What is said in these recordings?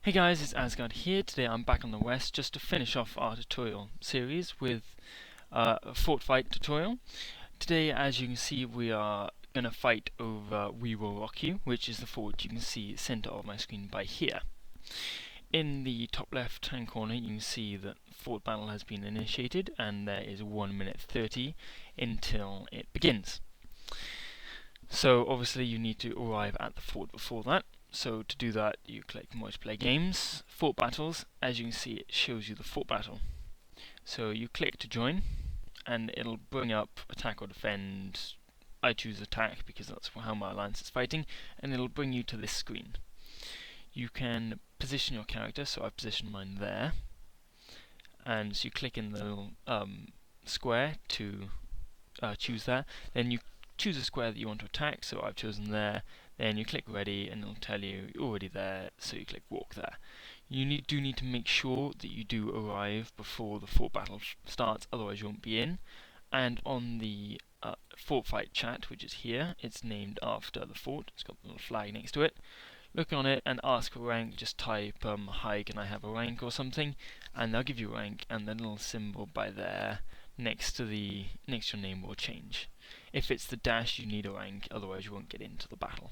Hey guys, it's Asgard here. Today I'm back on the West just to finish off our tutorial series with a fort fight tutorial. Today, as you can see, we are going to fight over We Will Rock You, which is the fort you can see center of my screen by here. In the top left hand corner you can see that fort battle has been initiated and there is 1 minute 30 until it begins. So obviously you need to arrive at the fort before that. So to do that, you click Multiplayer Games, Fort Battles. As you can see, it shows you the fort battle. So you click to join, and it'll bring up Attack or Defend. I choose Attack because that's how my alliance is fighting, and it'll bring you to this screen. You can position your character, so I've positioned mine there. And so you click in the little square to choose that. Then you choose a square that you want to attack, so I've chosen there. Then you click ready and it'll tell you you're already there, so you click walk there. You do need to make sure that you do arrive before the fort battle starts, otherwise you won't be in. And on the fort fight chat, which is here, it's named after the fort, it's got the little flag next to it. Look on it and ask for rank, just type hi, can I have a rank or something, and they'll give you a rank, and the little symbol by there next to your name will change. If it's the dash, you need a rank, otherwise you won't get into the battle.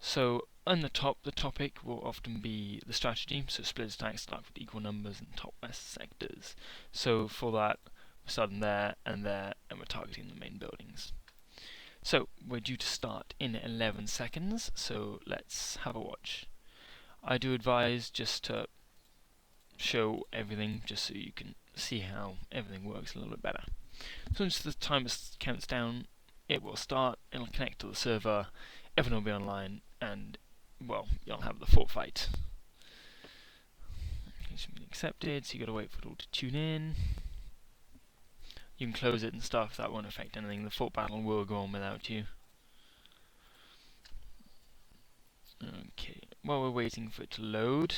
So on the top, the topic will often be the strategy, so split attacks start with equal numbers and top west sectors. So for that, we're starting there, and we're targeting the main buildings. So we're due to start in 11 seconds, so let's have a watch. I do advise just to show everything, just so you can see how everything works a little bit better. So once the timer counts down, it will start, it'll connect to the server, everyone will be online, and, well, you'll have the fort fight. It's been accepted, so you gotta wait for it all to tune in. You can close it and stuff, that won't affect anything. The fort battle will go on without you. Okay, while we're waiting for it to load,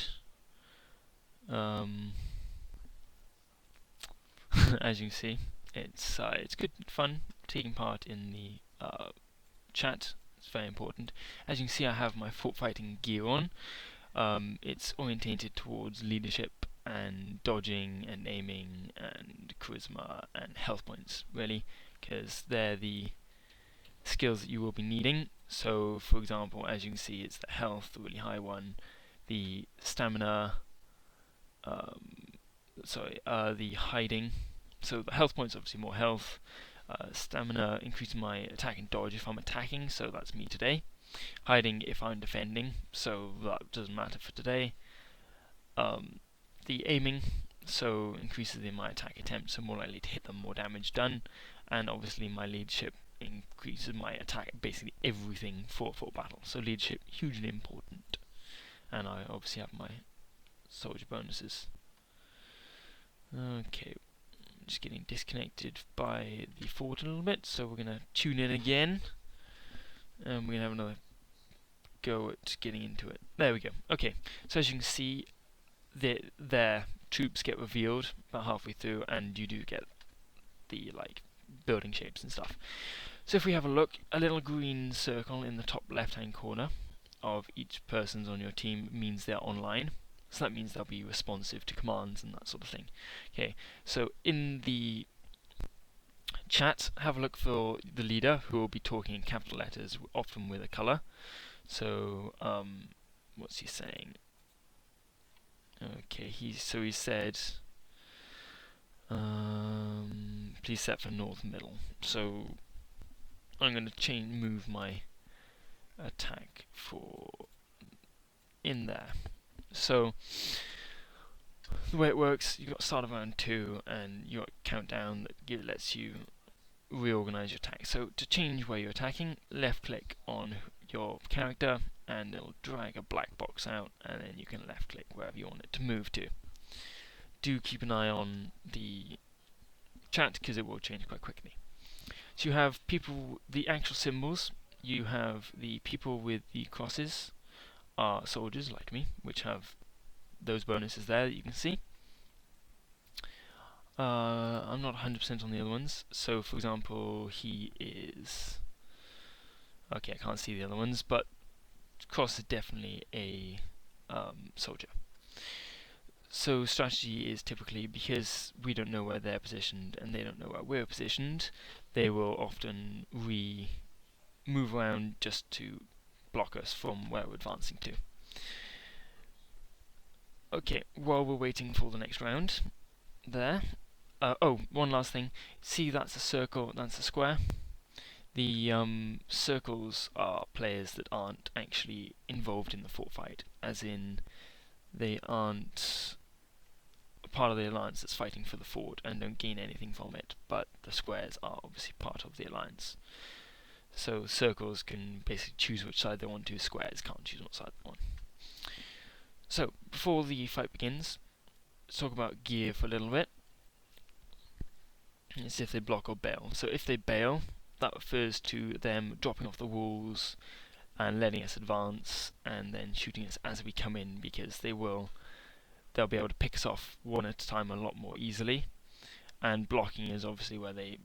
as you can see, it's good fun taking part in the chat. It's very important. As you can see, I have my fort fighting gear on. It's orientated towards leadership and dodging and aiming and charisma and health points, really, because they're the skills that you will be needing. So for example, as you can see, it's the health, the really high one, the stamina, the hiding. So the health points, obviously more health, stamina, increasing my attack and dodge if I'm attacking, so that's me today. Hiding if I'm defending, so that doesn't matter for today. The aiming, so increases in my attack attempt, so more likely to hit them, more damage done. And obviously my leadership increases my attack, basically everything for battle. So leadership, hugely important. And I obviously have my soldier bonuses. Okay, just getting disconnected by the fort a little bit, so we're going to tune in again. And we're going to have another go at getting into it. There we go. Okay, so as you can see, their troops get revealed about halfway through, and you do get the building shapes and stuff. So if we have a look, a little green circle in the top left hand corner of each person's on your team means they're online. So that means they'll be responsive to commands and that sort of thing. Okay, so in the chat, have a look for the leader, who will be talking in capital letters, often with a colour. So, what's he saying? Okay, he said, please set for north middle. So I'm going to move my attack for in there. So the way it works, you've got start of round 2, and you got countdown that lets you reorganize your attack. So to change where you're attacking, left click on your character, and it'll drag a black box out, and then you can left click wherever you want it to move to. Do keep an eye on the chat because it will change quite quickly. So you have people, the actual symbols. You have the people with the crosses are soldiers like me, which have those bonuses there that you can see. I'm not 100% on the other ones. So for example, he is... Okay, I can't see the other ones, but cross is definitely a soldier. So strategy is typically, because we don't know where they're positioned and they don't know where we're positioned, they will often move around just to block us from where we're advancing to. Okay, while we're waiting for the next round, there. Oh, one last thing. See, that's a circle, that's a square. The circles are players that aren't actually involved in the fort fight, as in they aren't part of the alliance that's fighting for the fort and don't gain anything from it, but the squares are obviously part of the alliance. So circles can basically choose which side they want to, squares can't choose what side they want. So, before the fight begins, let's talk about gear for a little bit. It's if they block or bail. So if they bail, that refers to them dropping off the walls and letting us advance and then shooting us as we come in, because they'll be able to pick us off one at a time a lot more easily. And blocking is obviously where they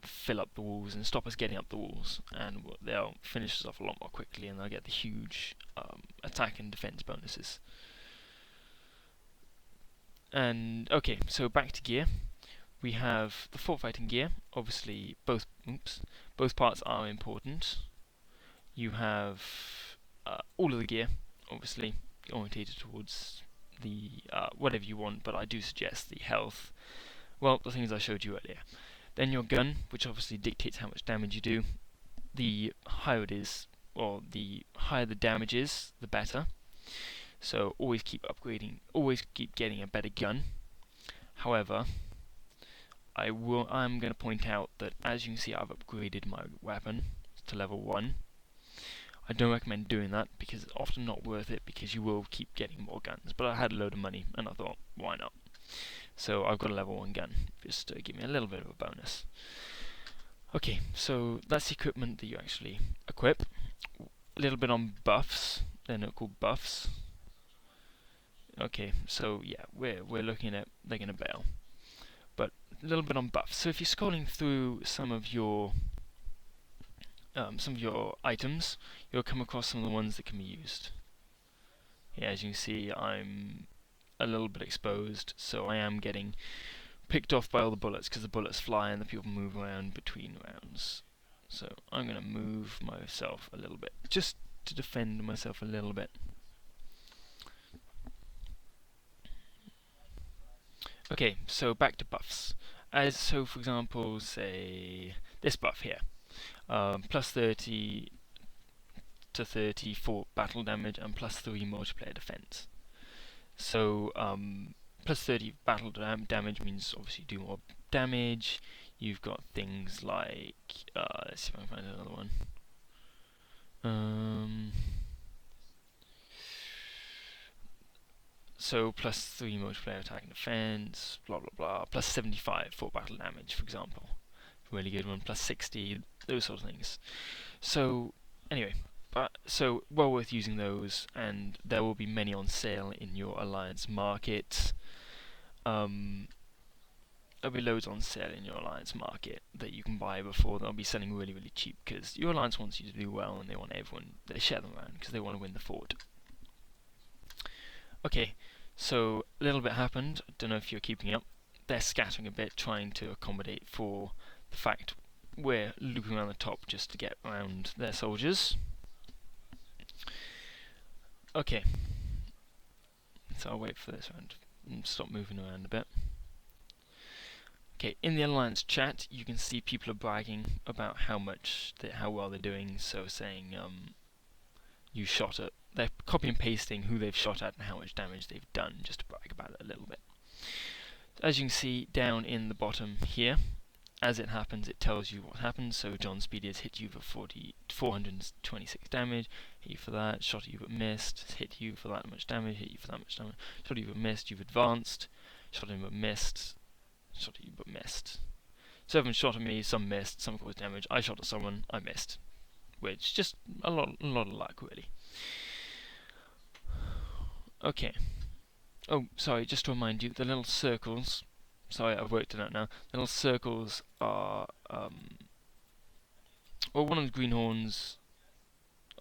fill up the walls and stop us getting up the walls, and they'll finish us off a lot more quickly, and they'll get the huge attack and defense bonuses. And okay, so back to gear. We have the fort fighting gear. Obviously, both parts are important. You have all of the gear, obviously orientated towards the whatever you want, but I do suggest the health. Well, the things I showed you earlier. Then your gun, which obviously dictates how much damage you do. The higher it is, or the higher the damage is, the better. So always keep upgrading, always keep getting a better gun. However, I'm going to point out that, as you can see, I've upgraded my weapon to level 1. I don't recommend doing that because it's often not worth it, because you will keep getting more guns. But I had a load of money and I thought, why not? So I've got a level 1 gun, just to give me a little bit of a bonus. Okay, so that's the equipment that you actually equip. A little bit on buffs. They're not called buffs. Okay, so yeah, we're looking at, they're going to bail. But a little bit on buffs. So if you're scrolling through some of your items, you'll come across some of the ones that can be used. Yeah, as you can see, I'm a little bit exposed, so I am getting picked off by all the bullets, because the bullets fly and the people move around between rounds. So I'm going to move myself a little bit, just to defend myself a little bit. Okay, so back to buffs. So for example, say this buff here, plus 30 to 30 for battle damage and plus 3 multiplayer defense. So plus 30 battle damage means obviously you do more damage. You've got things like let's see if I can find another one. So plus 3 multiplayer attack and defense, blah blah blah. Plus 75 for battle damage, for example. Really good one. Plus 60, those sort of things. So anyway, so well worth using those, and there will be many on sale in your alliance market. There'll be loads on sale in your alliance market that you can buy before they'll be selling really really cheap, because your alliance wants you to do well and they want everyone, they share them around because they want to win the fort. Okay, so a little bit happened. I don't know if you're keeping up. They're scattering a bit, trying to accommodate for the fact we're looping around the top just to get around their soldiers. Okay, so I'll wait for this round and stop moving around a bit. Okay, in the alliance chat, you can see people are bragging about how well they're doing. So saying you shot at, they're copy and pasting who they've shot at and how much damage they've done, just to brag about it a little bit. As you can see down in the bottom here, as it happens, it tells you what happened. So John Speedy has hit you for 426 damage, hit you for that, shot at you but missed, hit you for that much damage, hit you for that much damage, shot at you but missed, you've advanced, shot at him but missed, shot at you but missed. 7 shot at me, some missed, some caused damage, I shot at someone, I missed. Which, just a lot of luck, really. Okay. Oh, sorry, just to remind you, the little circles, sorry, I've worked it out now, the little circles are, well, one of the greenhorns,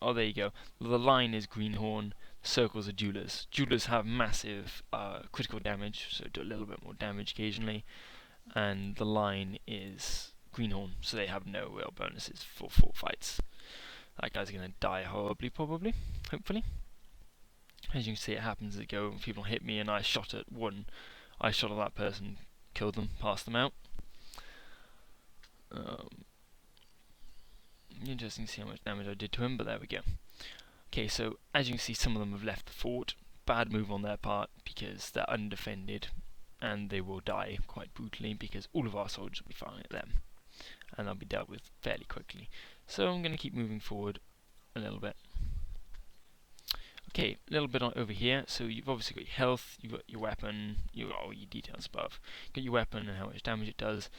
oh, there you go, the line is greenhorn, circles are duelers. Duelers have massive critical damage, so do a little bit more damage occasionally. And the line is greenhorn, so they have no real bonuses for fort fights. That guy's going to die horribly, probably, hopefully. As you can see, it happens as it go. People hit me and I shot at one. I shot at that person, killed them, passed them out. Interesting to see how much damage I did to him, but there we go. Okay, so as you can see, some of them have left the fort. Bad move on their part because they're undefended and they will die quite brutally because all of our soldiers will be firing at them and they'll be dealt with fairly quickly. So I'm going to keep moving forward a little bit. Okay, a little bit on over here. So you've obviously got your health, you've got your weapon, you've got all your details above. You've got your weapon and how much damage it does.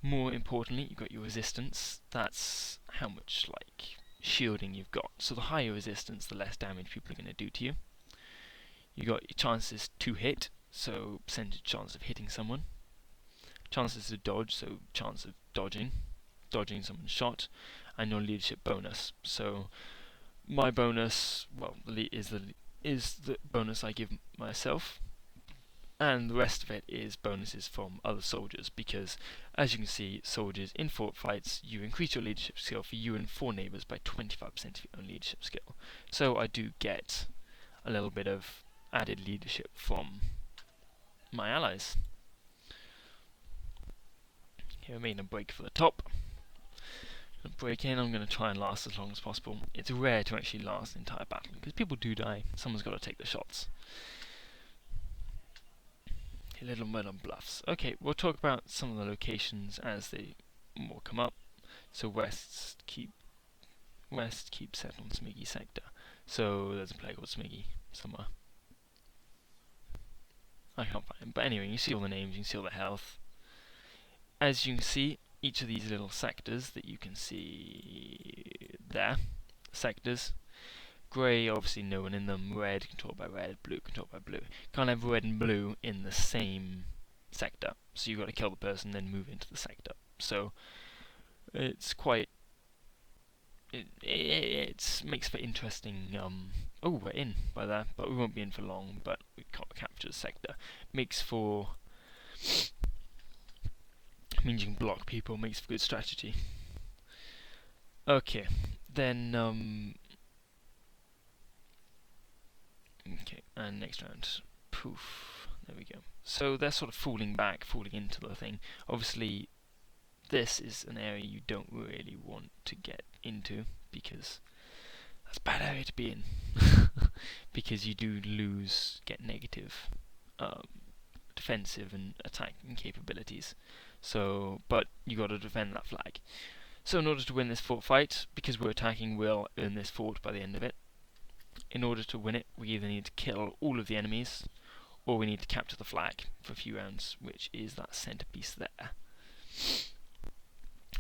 More importantly, you've got your resistance. That's how much like shielding you've got. So the higher resistance, the less damage people are going to do to you. You got your chances to hit, so percentage chance of hitting someone. Chances to dodge, so chance of dodging someone's shot, and your leadership bonus. So my bonus, well, is the bonus I give myself, and the rest of it is bonuses from other soldiers, because as you can see, soldiers in fort fights, you increase your leadership skill for you and 4 neighbours by 25% of your own leadership skill. So I do get a little bit of added leadership from my allies. Here we're making a break for the top. Break in, I'm going to try and last as long as possible. It's rare to actually last the entire battle, because people do die, someone's got to take the shots. A little bit on bluffs. Okay, we'll talk about some of the locations as they more come up. So west keep set on Smiggy sector. So there's a player called Smiggy somewhere. I can't find him, but anyway, you see all the names, you can see all the health. As you can see, each of these little sectors that you can see there, sectors, grey, obviously no one in them, red controlled by red, blue controlled by blue. Can't have red and blue in the same sector, so you've got to kill the person, then move into the sector. So it's quite, it makes for interesting, oh, we're in by there, but we won't be in for long, but we can't capture the sector. Makes for, means you can block people, makes for good strategy. Okay, then, okay, and next round, poof, there we go. So they're sort of falling into the thing. Obviously, this is an area you don't really want to get into, because that's a bad area to be in. Because you do get negative defensive and attacking capabilities. So, but you got to defend that flag. So in order to win this fort fight, because we're attacking, we'll earn this fort by the end of it. In order to win it, we either need to kill all of the enemies, or we need to capture the flag for a few rounds, which is that centerpiece there.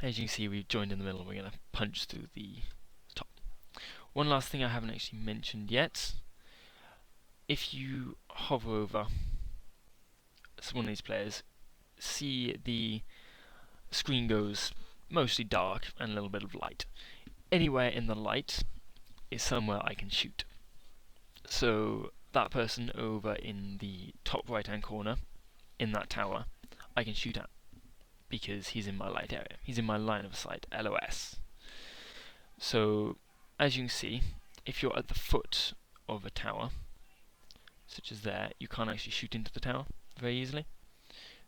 As you can see, we've joined in the middle, we're going to punch through the top. One last thing I haven't actually mentioned yet. If you hover over one of these players, see the screen goes mostly dark and a little bit of light. Anywhere in the light is somewhere I can shoot. So that person over in the top right hand corner in that tower I can shoot at, because he's in my light area. He's in my line of sight, LOS. So as you can see, if you're at the foot of a tower, such as there, you can't actually shoot into the tower very easily.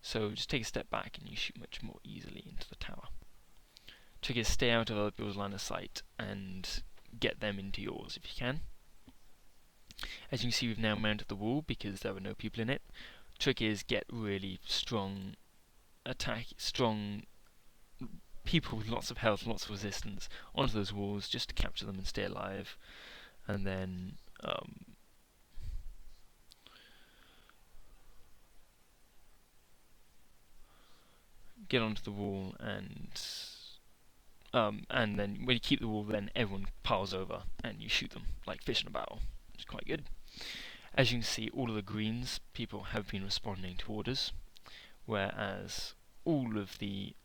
So just take a step back and you shoot much more easily into the tower. Trick is stay out of other people's line of sight and get them into yours if you can. As you can see, we've now mounted the wall because there were no people in it. Trick is get really strong strong people with lots of health, lots of resistance onto those walls just to capture them and stay alive. And then get onto the wall, and then when you keep the wall, then everyone piles over and you shoot them like fish in a barrel, which is quite good. As you can see, all of the greens people have been responding to orders, whereas all of the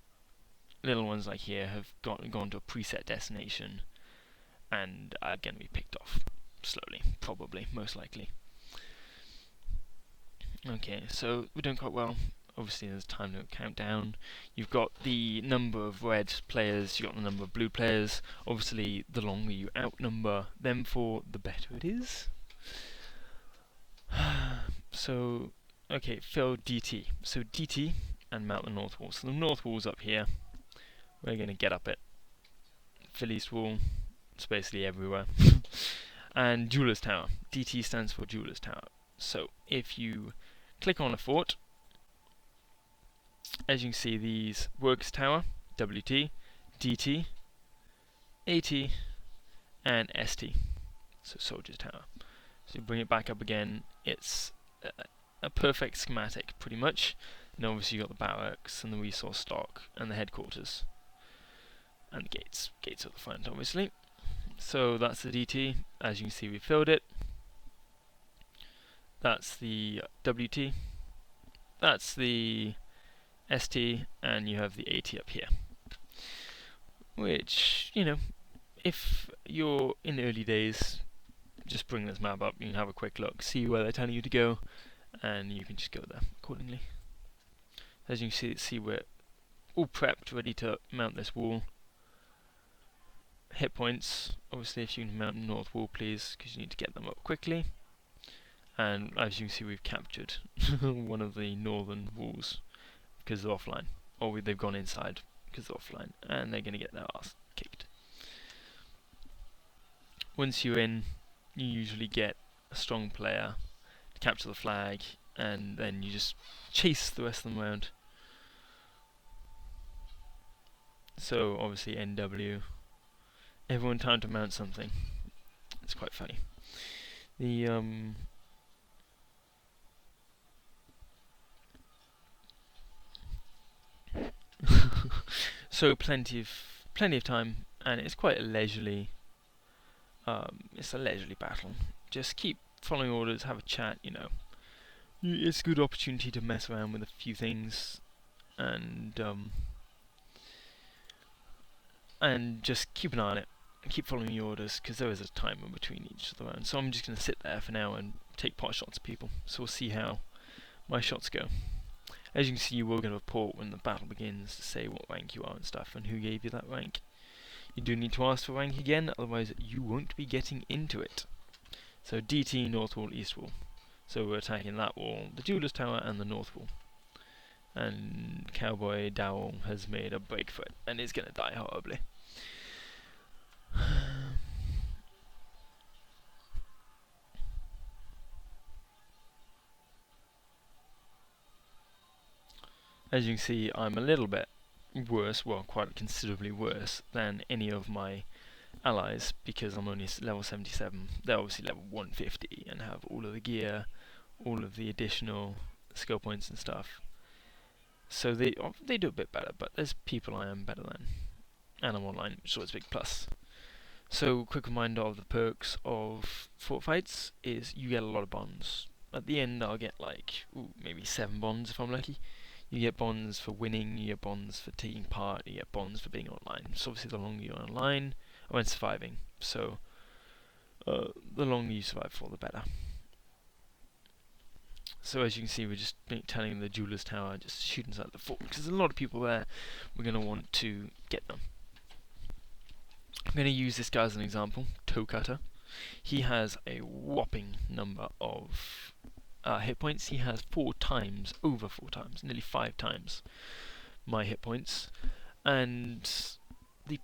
little ones like here have gone to a preset destination and are going to be picked off slowly, probably, most likely. Okay, so we're doing quite well. Obviously there's a time limit countdown. You've got the number of red players, you've got the number of blue players. Obviously the longer you outnumber them for, the better it is. So, okay, fill DT. So DT and mount the north wall. So the north wall's up here. We're going to get up it. Fill east wall. It's basically everywhere. And Jeweler's Tower. DT stands for Jeweler's Tower. So if you click on a fort, as you can see, these Workers Tower, WT, DT, AT, and ST. So Soldiers Tower. So you bring it back up again. It's a perfect schematic, pretty much. And obviously you got the barracks and the resource stock and the headquarters and the gates. Gates at the front, obviously. So that's the DT. As you can see, we filled it. That's the WT. That's the ST, and you have the AT up here. Which, you know, if you're in the early days, just bring this map up, you can have a quick look, see where they're telling you to go, and you can just go there accordingly. As you can see we're all prepped, ready to mount this wall. Hit points, obviously if you can mount the north wall please, because you need to get them up quickly. And as you can see we've captured one of the northern walls because they're offline, or they've gone inside because they're offline, and they're going to get their ass kicked. Once you're in, you usually get a strong player to capture the flag, and then you just chase the rest of them around. So obviously NW, everyone time to mount something. It's quite funny. The so plenty of time, and it's quite a leisurely. It's a leisurely battle. Just keep following orders, have a chat. You know, it's a good opportunity to mess around with a few things, and just keep an eye on it. Keep following your orders, because there is a timer between each of the rounds. So I'm just going to sit there for now and take pot shots at people. So we'll see how my shots go. As you can see, you will get a report when the battle begins to say what rank you are and stuff, and who gave you that rank. You do need to ask for rank again, otherwise you won't be getting into it. So DT, North Wall, East Wall. So we're attacking that wall, the Jeweler's Tower, and the North Wall. And Cowboy Dowell has made a break for it, and is going to die horribly. As you can see, I'm a little bit worse, well, quite considerably worse than any of my allies, because I'm only level 77. They're obviously level 150 and have all of the gear, all of the additional skill points and stuff. So they do a bit better, but there's people I am better than, and I'm online, so it's a big plus. So quick reminder of the perks of fort fights is you get a lot of bonds. At the end I'll get like maybe 7 bonds if I'm lucky. You get bonds for winning, you get bonds for taking part, you get bonds for being online. So obviously the longer you're online, when surviving, so the longer you survive for, the better. So as you can see, we're just telling the Jeweler's Tower, just shoot inside the fort, because there's a lot of people there. We're going to want to get them. I'm going to use this guy as an example, Toe Cutter. He has a whopping number of hit points. He has 4 times, over 4 times, nearly 5 times my hit points. And the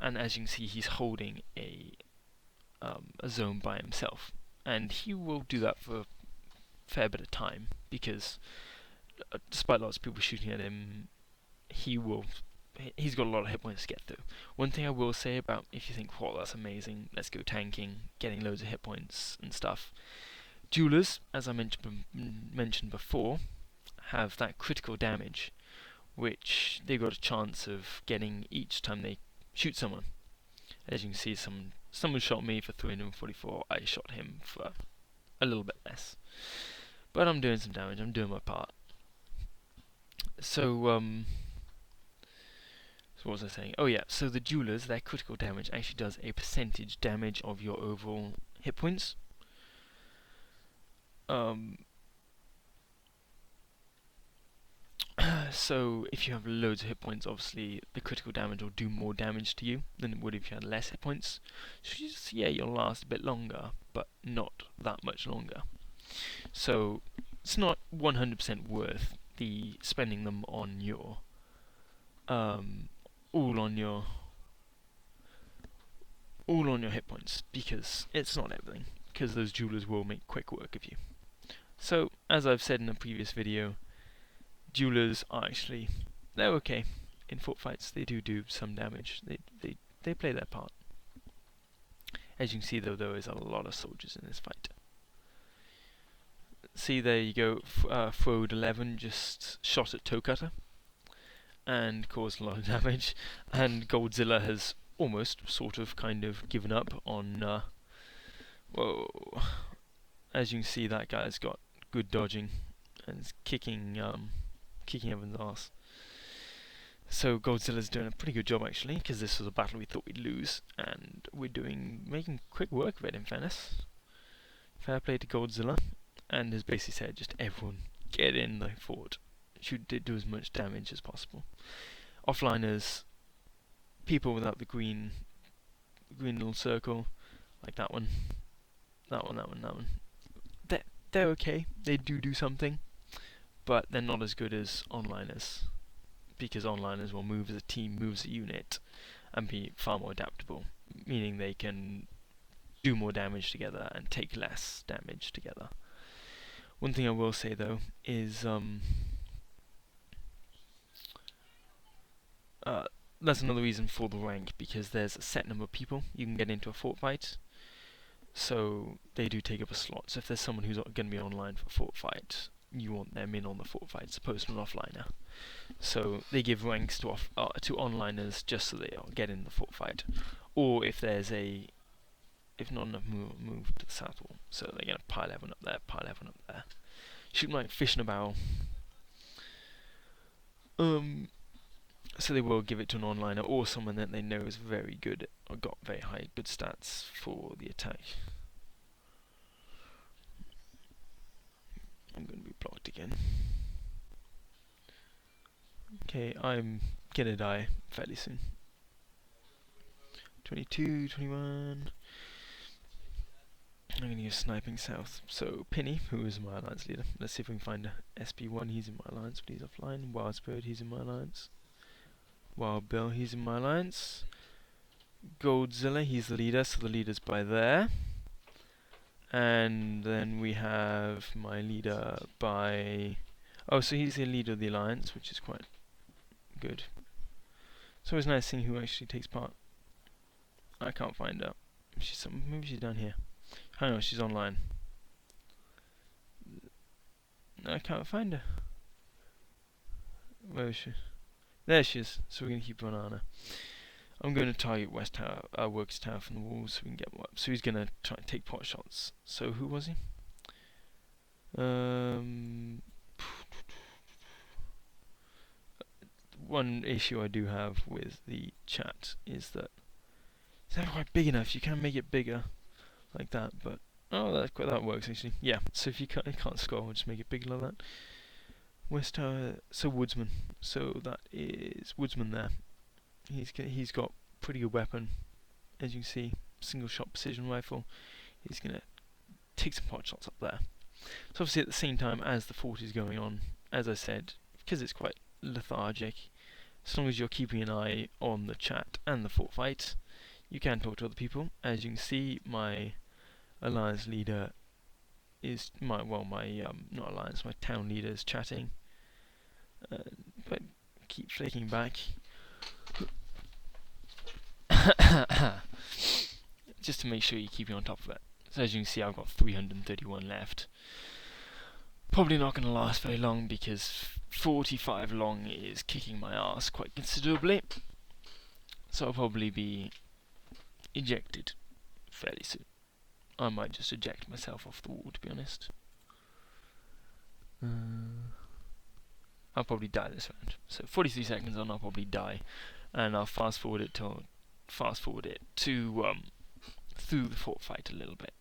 and as you can see, he's holding a zone by himself, and he will do that for a fair bit of time, because despite lots of people shooting at him, he's got a lot of hit points to get through. One thing I will say about, if you think, wow, that's amazing, let's go tanking, getting loads of hit points and stuff, Jewelers, as I mentioned before, have that critical damage, which they've got a chance of getting each time they shoot someone. As you can see, someone shot me for 344, I shot him for a little bit less. But I'm doing some damage, I'm doing my part. So what was I saying? Oh yeah, so the Jewelers, their critical damage actually does a percentage damage of your overall hit points. So if you have loads of hit points, obviously the critical damage will do more damage to you than it would if you had less hit points. So yeah, you'll last a bit longer, but not that much longer. So it's not 100% worth the spending them on your all on your hit points, because it's not everything. Because those jewelers will make quick work of you. So as I've said in a previous video, jewelers are actually, they're okay in fort fights. They do some damage. They play their part. As you can see, though, there is a lot of soldiers in this fight. See, there you go. Frode 11 just shot at Toe Cutter and caused a lot of damage. And Godzilla has almost, sort of, kind of given up on. Whoa! As you can see, that guy's got good dodging and is kicking everyone's ass. So Godzilla's doing a pretty good job, actually, because this was a battle we thought we'd lose, and we're making quick work of it, in fairness. Fair play to Godzilla, and has basically said, just everyone get in the fort. Should do as much damage as possible. Offliners, people without the green little circle, like that one, that one. They're okay. They do something, but they're not as good as onliners, because onliners will move as a team, move as a unit, and be far more adaptable, meaning they can do more damage together and take less damage together. One thing I will say, though, is that's another reason for the rank, because there's a set number of people you can get into a fort fight. So they do take up a slot. So if there's someone who's going to be online for a fort fight, you want them in on the fort fight as opposed to an offliner. So they give ranks to onliners just so they get in the fort fight. Or if there's if not enough move to the south wall. So they're going to pile everyone up there, pile everyone up there. Shoot like fish in a barrel. So they will give it to an onliner or someone that they know is very good or got very good stats for the attack. I'm going to be blocked again. Okay, I'm gonna die fairly soon. 22, 21. I'm gonna go sniping south. So Penny, who is my alliance leader. Let's see if we can find a SP1. He's in my alliance, but he's offline. Wild Spirit, he's in my alliance. Wild Bill, he's in my alliance. Godzilla, he's the leader, so the leader's by there. And then we have my leader by... Oh, so he's the leader of the alliance, which is quite good. It's always nice seeing who actually takes part. I can't find her. Maybe she's down here. I know, she's online. I can't find her. Where is she? There she is. So we're going to keep an eye on her. I'm going to target West Tower, Works Tower from the walls so we can get one up. So he's going to try and take pot shots. So who was he? One issue I do have with the chat is that it's not quite big enough. You can make it bigger, like that, but that works actually. Yeah. So if you can't scroll, just make it bigger like that. West Tower. So Woodsman. So that is Woodsman there. He's got pretty good weapon, as you can see. Single shot precision rifle. He's gonna take some pot shots up there. So obviously at the same time as the fort is going on, as I said, because it's quite lethargic, as long as you're keeping an eye on the chat and the fort fight, you can talk to other people. As you can see, my alliance leader is my town leader is chatting, but keep flicking back. Just to make sure you're keeping on top of it. So as you can see, I've got 331 left. Probably not going to last very long because 45 long is kicking my ass quite considerably. So I'll probably be ejected fairly soon. I might just eject myself off the wall, to be honest. I'll probably die this round. So 43 seconds on, I'll probably die, and I'll fast forward it to through the fort fight a little bit.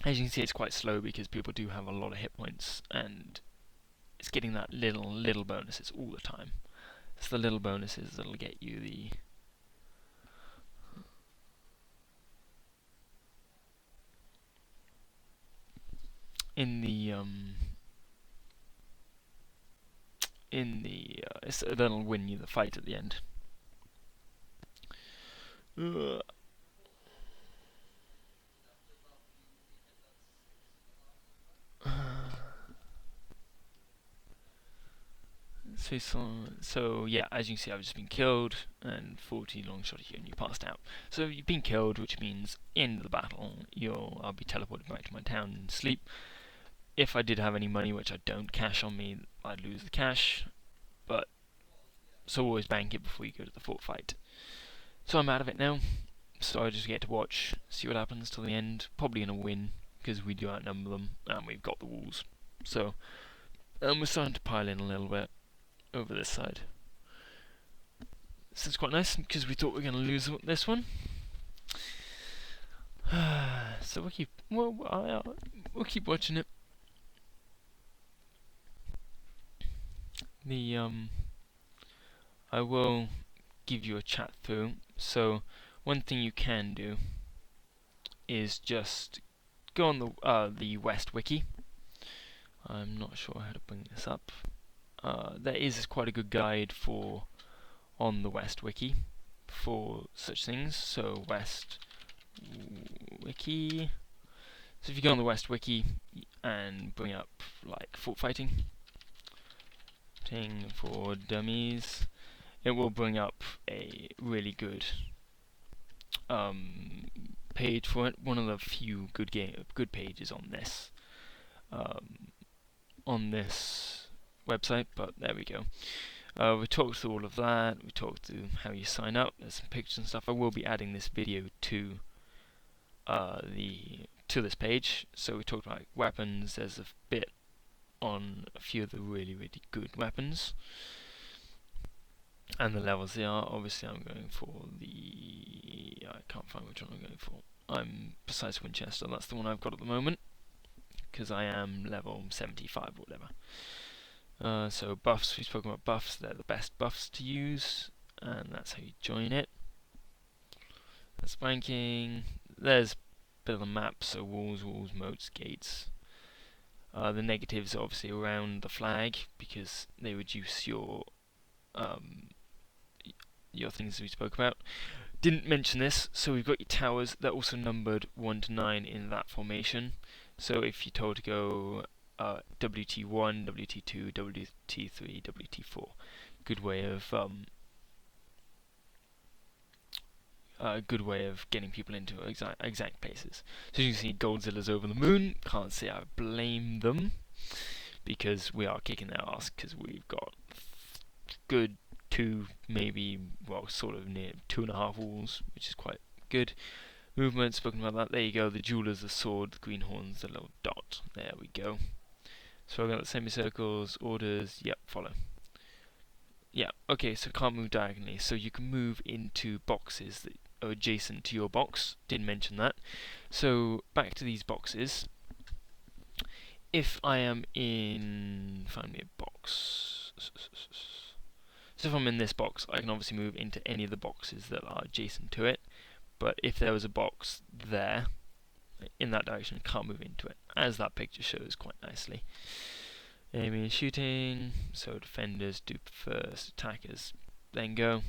As you can see, it's quite slow because people do have a lot of hit points, and it's getting that little bonuses all the time. It's the little bonuses that'll get you the that'll win you the fight at the end. Ugh. So yeah, as you can see, I've just been killed, and 40 long shot at you, and you passed out. So you've been killed, which means end of the battle. I'll be teleported back to my town and sleep. If I did have any money, which I don't, cash on me, I'd lose the cash. But so always bank it before you go to the fort fight. So I'm out of it now. So I just get to watch, see what happens till the end. Probably gonna win because we do outnumber them, and we've got the walls. So we're starting to pile in a little bit over this side. So it's quite nice because we thought we were going to lose this one. So we'll keep watching it. I will give you a chat through. So one thing you can do is just go on the West Wiki. I'm not sure how to bring this up. There is quite a good guide on the West Wiki for such things. So West Wiki. So if you go on the West Wiki and bring up like fort fighting for dummies, it will bring up a really good page for it. One of the few good pages on this website, but there we go. We talked through all of that. We talked through how you sign up. There's some pictures and stuff. I will be adding this video to this page. So we talked about weapons. There's a bit on a few of the really good weapons and the levels they are. Obviously, I'm going for I can't find which one I'm going for. I'm Precise Winchester. That's the one I've got at the moment because I am level 75 or whatever. So buffs, we've spoken about buffs, they're the best buffs to use, and that's how you join it. That's banking. There's a bit of the map, so walls, moats, gates. The negatives are obviously around the flag, because they reduce your things we spoke about. Didn't mention this, so we've got your towers, they're also numbered 1 to 9 in that formation. So if you're told to go WT1, WT2, WT3, WT4. Good way of getting people into exact places. So you can see Goldzilla's over the moon. Can't say I blame them because we are kicking their ass because we've got good sort of near 2.5 walls, which is quite good. Movement, spoken about that. There you go. The jewelers, the sword, the greenhorns, the little dot. There we go. So I've got the semicircles, orders, yep, follow. Yeah, okay, so can't move diagonally. So you can move into boxes that are adjacent to your box. Didn't mention that. So back to these boxes. If I am find me a box. So if I'm in this box, I can obviously move into any of the boxes that are adjacent to it. But if there was a box there, in that direction, I can't move into it, as that picture shows quite nicely. Aiming and shooting, so defenders do first, attackers then go.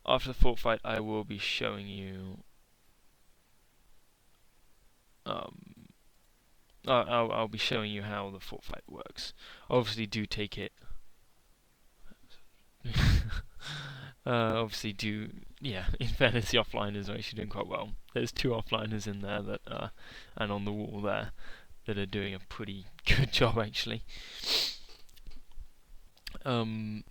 After the fort fight, I will be showing you. I'll be showing you how the fort fight works. Obviously, do take it. In fairness, the offliners are actually doing quite well. There's 2 offliners in there that and on the wall there that are doing a pretty good job actually. So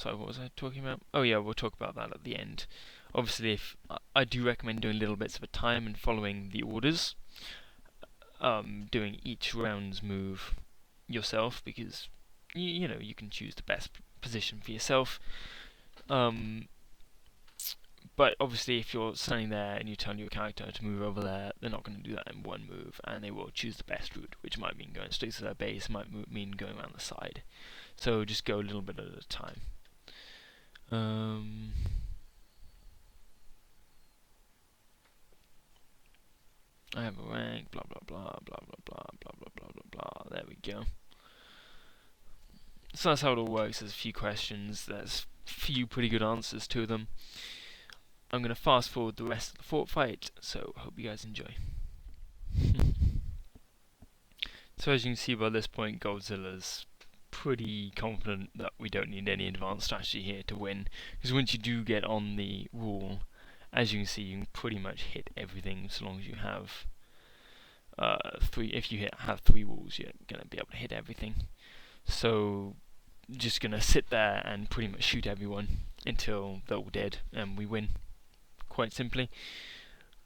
what was I talking about? Oh yeah, we'll talk about that at the end. Obviously, if I do recommend doing little bits of a time and following the orders, doing each round's move yourself because you can choose the best position for yourself. But obviously, if you're standing there and you tell your character to move over there, they're not going to do that in one move, and they will choose the best route, which might mean going straight to their base, might mean going around the side. So just go a little bit at a time. I have a rank, blah blah blah, blah blah blah, blah blah blah blah blah. There we go. So that's how it all works. There's a few questions, there's a few pretty good answers to them. I'm going to fast forward the rest of the fort fight, so hope you guys enjoy. So as you can see by this point, Godzilla's pretty confident that we don't need any advanced strategy here to win, because once you do get on the wall, as you can see, you can pretty much hit everything so long as you have three. If you have 3 walls, you're going to be able to hit everything. So just going to sit there and pretty much shoot everyone until they're all dead and we win, quite simply.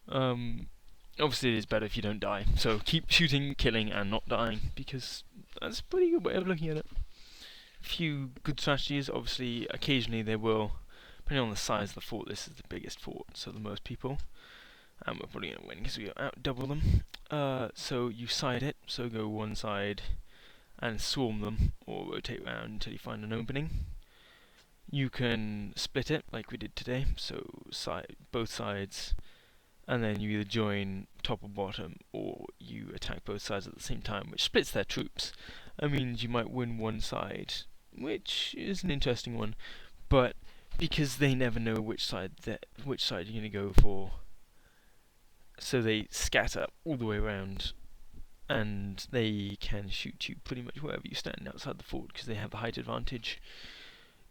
Obviously it is better if you don't die, so keep shooting, killing and not dying, because that's a pretty good way of looking at it. A few good strategies, obviously occasionally they will, depending on the size of the fort. This is the biggest fort, so the most people, and we're probably going to win because we out double them. So you side it, so go one side and swarm them, or rotate around until you find an opening. You can split it like we did today, so both sides, and then you either join top or bottom, or you attack both sides at the same time, which splits their troops. That means you might win one side, which is an interesting one, but because they never know which side you're going to go for, so they scatter all the way around, and they can shoot you pretty much wherever you stand outside the fort because they have the height advantage.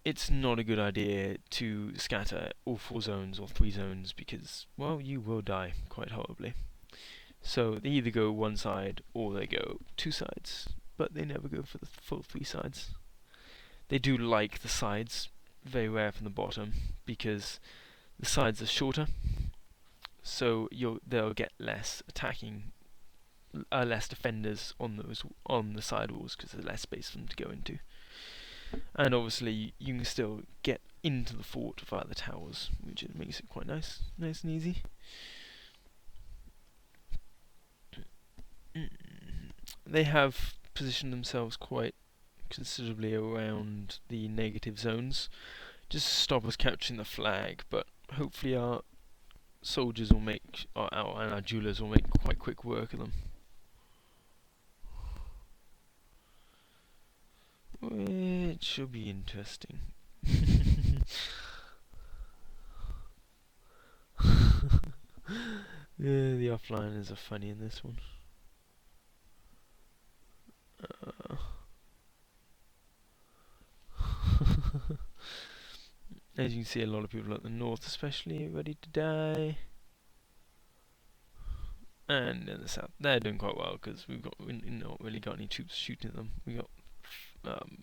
It's not a good idea to scatter all 4 zones or 3 zones because, well, you will die quite horribly. So they either go one side or they go 2 sides, but they never go for the full 3 sides. They do like the sides, very rare from the bottom, because the sides are shorter, so they'll get less attacking, less defenders on the side walls because there's less space for them to go into. And obviously you can still get into the fort via the towers, which makes it quite nice and easy. They have positioned themselves quite considerably around the negative zones, just to stop us capturing the flag, but hopefully our soldiers will make, and our jewelers will make quite quick work of them. Which should be interesting. Yeah, the offliners are funny in this one. As you can see, a lot of people at the north especially are ready to die. And in the south, they're doing quite well because we've not really got any troops shooting at them. We got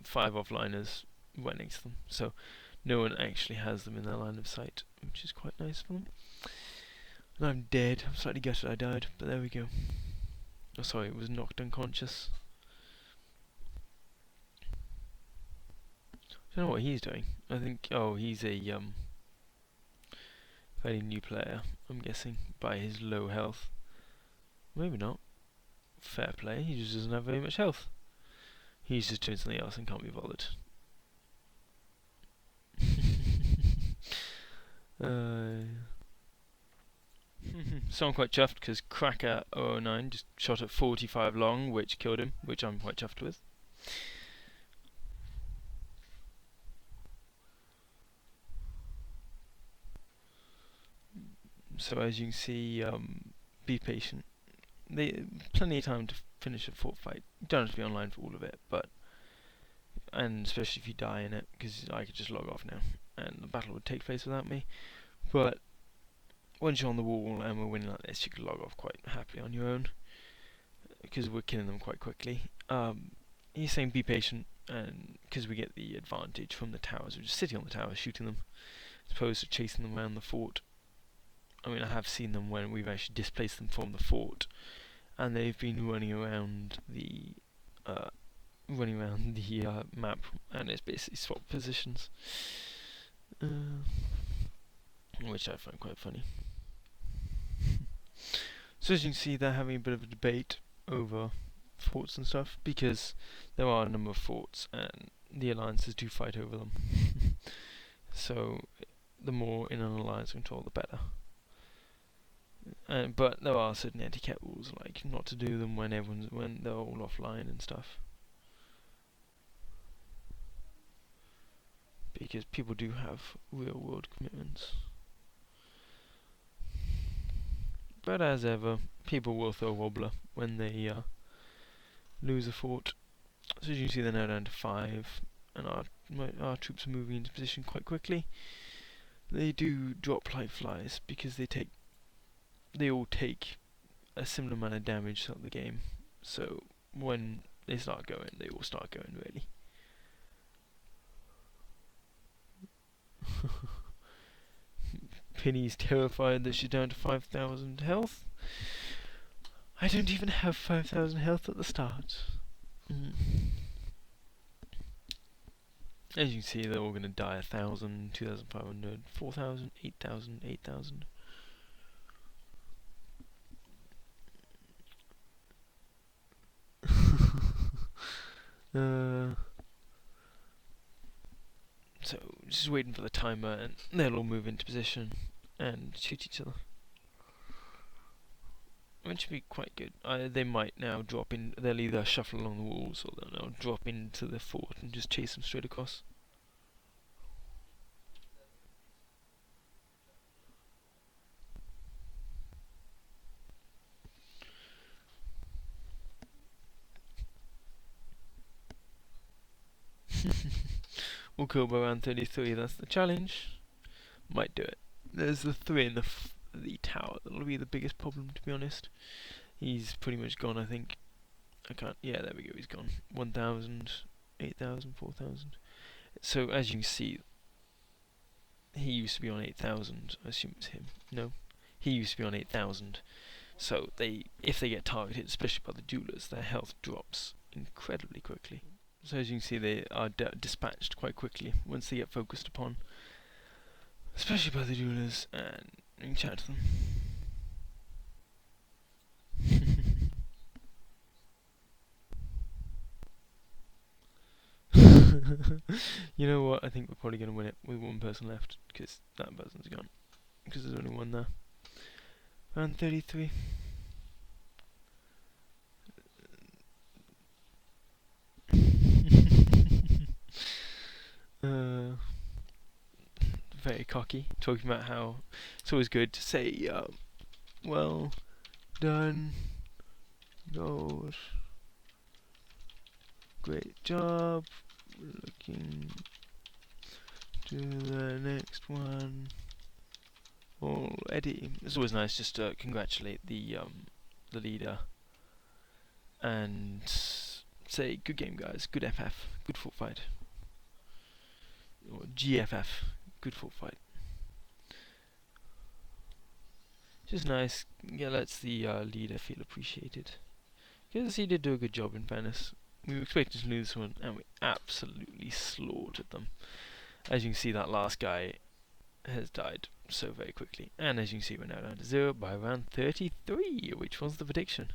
5 offliners right next to them, so no one actually has them in their line of sight, which is quite nice for them. And I'm dead. I'm slightly gutted I died, but there we go. Oh, sorry, it was knocked unconscious. I don't know what he's doing. I think, he's a fairly new player, I'm guessing, by his low health. Maybe not. Fair play, he just doesn't have very much health. He's just doing something else and can't be bothered. So I'm quite chuffed because Cracker 009 just shot at 45 long, which killed him, which I'm quite chuffed with. So as you can see, be patient. Plenty of time to finish a fort fight. You don't have to be online for all of it, and especially if you die in it, because I could just log off now and the battle would take place without me. But once you're on the wall and we're winning like this, you can log off quite happily on your own because we're killing them quite quickly. He's saying be patient, and because we get the advantage from the towers, we're just sitting on the towers shooting them as opposed to chasing them around the fort. I mean, I have seen them when we've actually displaced them from the fort, and they've been running around the map, and it's basically swapped positions. which I find quite funny. So as you can see, they're having a bit of a debate over forts and stuff, because there are a number of forts and the alliances do fight over them. So the more in an alliance control, the better. But there are certain etiquette rules, like not to do them when they're all offline and stuff, because people do have real world commitments. But as ever, people will throw a wobbler when they lose a fort. So as you can see, they're now down to 5, and our troops are moving into position quite quickly. They do drop like flies because they all take a similar amount of damage throughout the game. So when they start going, they all start going really. Penny's terrified that she's down to 5,000 health. I don't even have 5,000 health at the start. As you can see, they're all going to die 1,000, 2,500, 4,000, 8,000, 8,000. So, just waiting for the timer, and they'll all move into position and shoot each other. Which should be quite good. They might now drop in. They'll either shuffle along the walls, or they'll now drop into the fort and just chase them straight across. We'll kill by round 33. That's the challenge. Might do it. There's the 3 in the tower. That'll be the biggest problem, to be honest. He's pretty much gone, I think. I can't. Yeah, there we go. He's gone. 1,000, 8,000, 4,000. So as you can see, he used to be on 8,000. I assume it's him. No, he used to be on 8,000. So if they get targeted, especially by the duelers, their health drops incredibly quickly. So as you can see, they are dispatched quite quickly once they get focused upon, especially by the duelers, and you can chat to them. You know what? I think we're probably going to win it with one person left, because that person's gone. Because there's only one there. Round 33. Very cocky, talking about how it's always good to say, well done, gold, great job, looking to the next one already. It's always nice just to congratulate the leader and say, good game guys, good FF, good fort fight, or GFF, good fort fight. Just nice, yeah, lets the leader feel appreciated, because he did do a good job in fairness. We were expecting to lose one, and we absolutely slaughtered them. As you can see, that last guy has died so very quickly. And as you can see, we're now down to 0 by round 33, which was the prediction.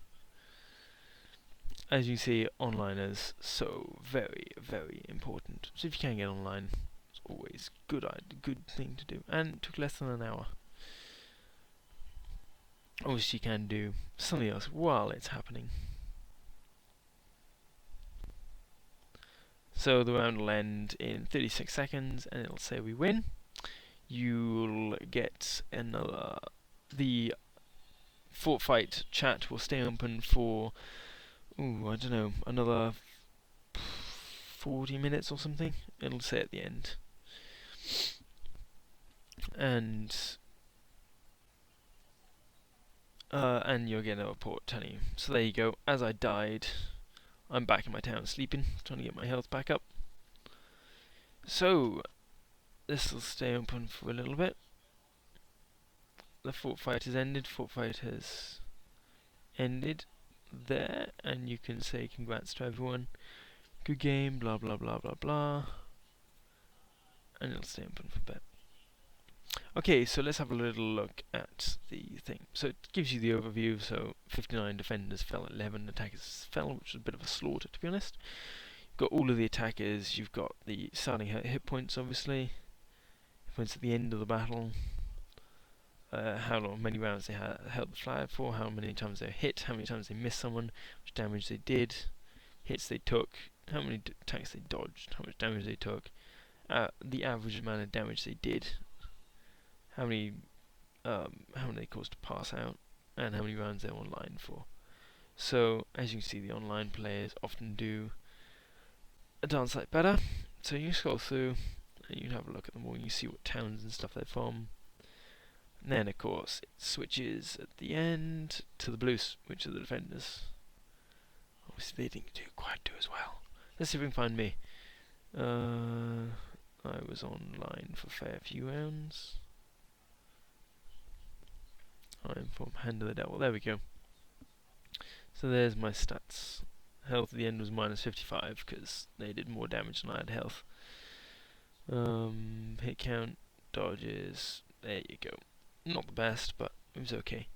As you can see, online is so very, very important. So if you can get online, it's always good thing to do. And it took less than an hour. Obviously, you can do something else while it's happening. So the round will end in 36 seconds, and it'll say we win. You'll get another. The fort fight chat will stay open for, I don't know, another 40 minutes or something. It'll say at the end. And you'll get a report telling you. So there you go. As I died, I'm back in my town sleeping, trying to get my health back up. So this will stay open for a little bit. The fort fight has ended. Fort fight has ended there, and you can say congrats to everyone. Good game, blah blah blah blah blah, and it'll stay open for a bit. Okay, so let's have a little look at the thing. So it gives you the overview. So 59 defenders fell, 11 attackers fell, which was a bit of a slaughter, to be honest. You've got all of the attackers. You've got the starting hit points, obviously. Hit points at the end of the battle. How many rounds they held the flag for, how many times they were hit, how many times they missed someone, which damage they did, hits they took, how many attacks they dodged, how much damage they took, the average amount of damage they did, how many they caused to pass out, and how many rounds they're online for. So as you can see, the online players often do a darn sight better. So you scroll through and you can have a look at them all, and you see what towns and stuff they're from. And then, of course, it switches at the end to the blues, which are the defenders. Obviously, they didn't quite do as well. Let's see if we can find me. I was online for a fair few rounds. I'm from Hand of the Devil. There we go. So there's my stats. Health at the end was minus 55 because they did more damage than I had health. Hit count, dodges. There you go. Not the best, but it was okay.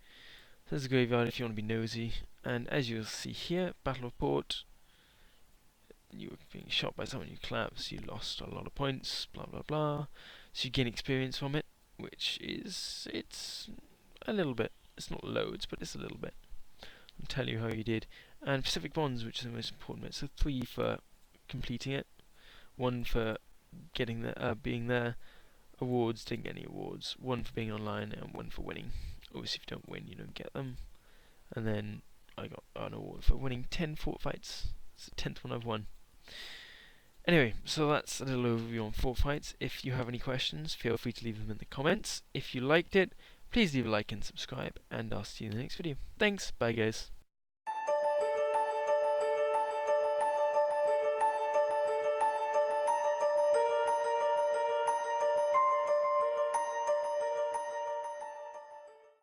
So there's a graveyard if you want to be nosy. And as you'll see here, battle report. You were being shot by someone, you collapsed, you lost a lot of points, blah blah blah. So you gain experience from it, which is, it's a little bit. It's not loads, but it's a little bit. I'll tell you how you did. And Pacific bonds, which are the most important bit. So 3 for completing it, 1 for getting there, being there. Awards, didn't get any awards. 1 for being online and 1 for winning. Obviously, if you don't win, you don't get them. And then I got an award for winning 10 fort fights. It's the 10th one I've won. Anyway, so that's a little overview on fort fights. If you have any questions, feel free to leave them in the comments. If you liked it, please leave a like and subscribe, and I'll see you in the next video. Thanks, bye guys.